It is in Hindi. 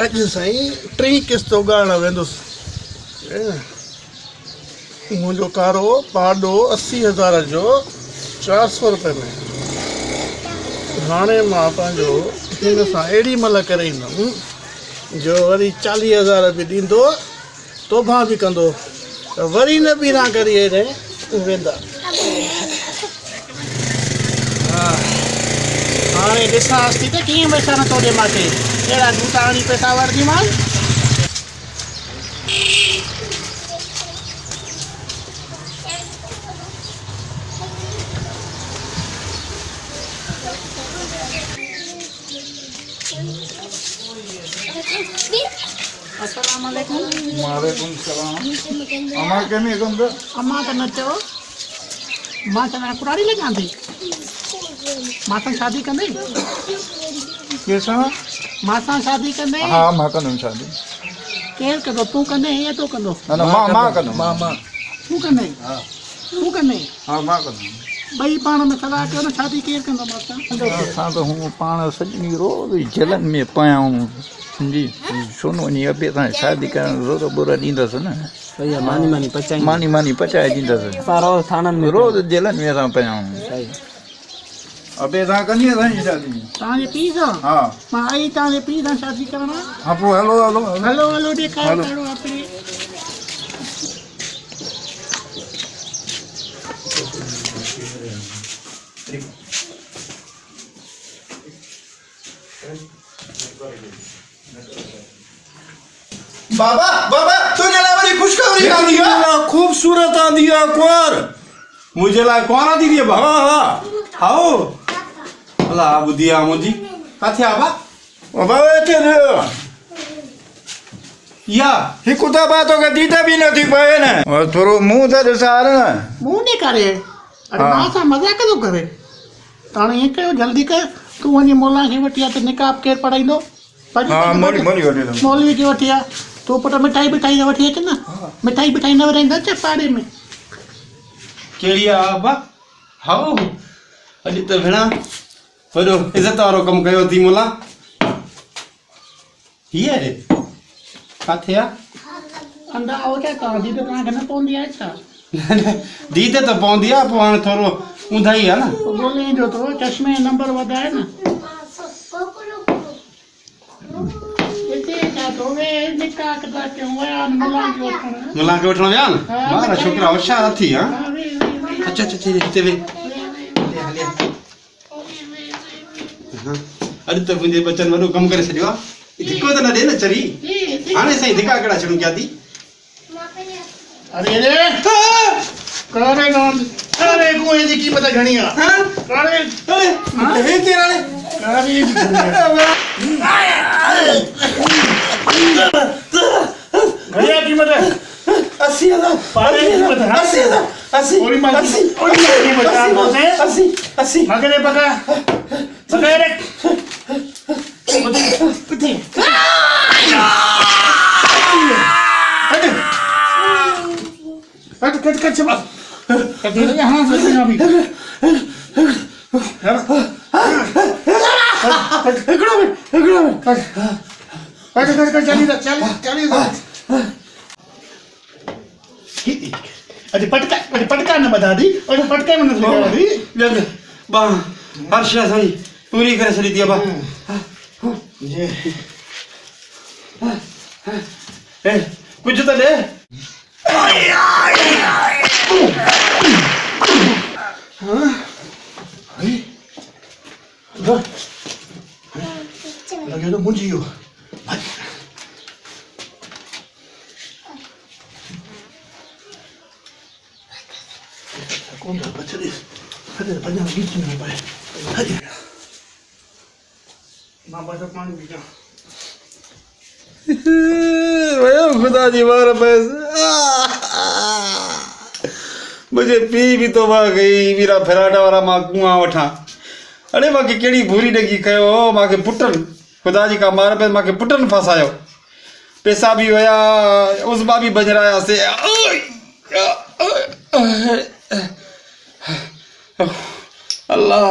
अॼु साईं 3 किस्त उगाइण वेंदुसि। मुंहिंजो कारो पाॾो 80,000 जो 400 रुपए में। हाणे मां पंहिंजो हिन सां अहिड़ी महिल करे ईंदुमि जो वरी 40,000 बि ॾींदो, तोबा बि कंदो, त वरी न बीरा करे हेॾे वेंदा। हाणे ॾिसांसि थी त कीअं पैसा नथो ॾिए मूंखे। अहिड़ा जूता आणी पैसा वठंदीमांसि। अस्सलाम वालेकुम। वालेकुम सलाम। अमा केने कंद? अम्मा त न चओ, मां चङा कुराड़ी लॻां थी। मां सां शादी कंदे? कैसा? मां सां शादी कंदे? हाँ मां कंदुमि शादी। केरु कंदो, तूं कंदे या तूं कंदो? न मां कंदुमि। तूं कंदे? तूं कंदे? हाँ मां कंदुमि। ॿई पाण में सलाह कयो न, शादी केरु कंदो मां सां? असां त हूअं पाण सॼी रोज़ जलन में पिया आहियूं जी। छो न वञी अबे सां शादी करण रोज़ बुरा ॾींदसि न। सही है, मानी मानी पचाए ॾींदसि। रोज़ थाननि में रोज़ जलन में असां पिया आहियूं। सही। अबे सां कंदी असांजी शादी? तव्हांजे पीउ सां? हा। मां आई तव्हांजे पीउ सां शादी करण। हा पोइ हलो हलो हलो हलो ॾेखारो कहिड़ो आहे। बाबा बाबा तुझे लाइ वरी खुशखबरी आंदी आहे। खूबसूरत आंदी आहे कुंवर। मुंहिंजे लाइ कोन आंदी थी बाबा। हाओ अला ॿुधी आहे मुंहिंजी। किथे आहे बा? बाबा अचे न या हिकु त बात तोखे दीदा बि नथी पए न। थोरो मुंहुं त ॾेखार न। मुंहुं ॾेखारे? अरे मां सां मज़ाक थो करे। त हाणे ईअं कयो, जल्दी कर, तूं वञी मौला खे वठी आ। त निकाब केरु पढ़ाईंदो? मौलवी खे वठी आ। तूं पुटु मिठाई बिठाई न वठी अच न। मिठाई बिठाई न विराईंदा छा पाड़े में? कहिड़ी आहे बा? हाओ अॼु त भेणा वॾो इज़त वारो कमु कयो थी मोला। हीअ किथे आहे? अंधा हो छा तव्हांजी? त तव्हांखे न पवंदी आहे छा? दीद त पवंदी आहे, पोइ हाणे थोरो ऊंधाई आहे न। ॻोल्हे ईंदो थो, चश्मे जो नंबर वधाए न। मुला खे वठण विया न? ॿार छोकिरा होशियारु थी। हा अच्छा अच्छा हिते वे। अॼु त मुंहिंजे बचन वॾो कमु करे छॾियो आहे। धिको त न ॾे न चरी। हाणे साईं धिका कहिड़ा छॾूं कया थी। अरे कारे कुएं जी क़ीमत घणी आहे। कारे हे केरु हाणे? कारे जी घणी क़ीमत है? 80,000। पारे की कीमत है? 80,000। 80 थोड़ी मार 80 कीमत है। 80 80 मगरे पका रे कट चबा कट यहाँ से भी अरे पटका न बता दी। और पटका में न लगा दी। बा हर शइ साईं पूरी करे छॾी थी बा। कुझु त ॾे। लगे तो मुंहिंजी हो। कौन था बचड़े? अरे पंजाब बीच में पाए। अरे मां बस पानी पी जा। खुदा जी मार पैसे मुझे पी भी तो गई मेरा फिराटा वाला मां कुआं वठा। अरे मांखे कहिड़ी भूरी ॾगी कयो। मांखे पुटनि खुदा जी का मार पे मांखे पुटनि फसायो। पैसा भी हुया, उसबा भी बजरायासीं। अल्लाह